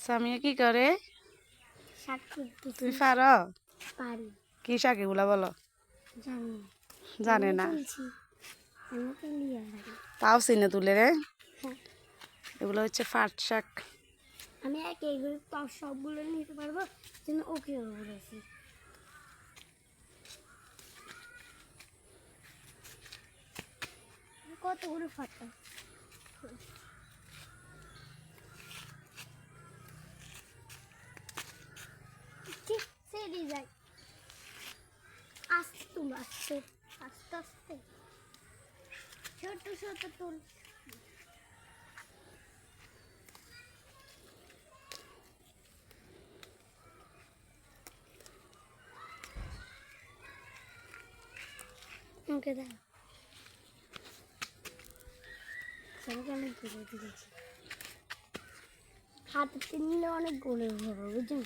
সামিয়া কি করে? শাক করতেছি। তুই পারো? পারি। কি শাক এগুলা বলো? জানি। জানে না। আমি তুলি আর তাও চিনে তুলে রে। হ্যাঁ। এগুলো হচ্ছে পাট শাক। আমি এগুলো তো সবগুলো নিতে পারবো, জন্য ওকে বলেছি। কতগুলো ফাটা ঠিক সেরে যায়। আস্তে তুমি আস্তে আস্তে আস্তে ছোট ছোট তুল। ওকে দাও। অনেক ঘুরে দিয়েছি, হাতে নিলে অনেক ঘুরে হবে বুঝলি।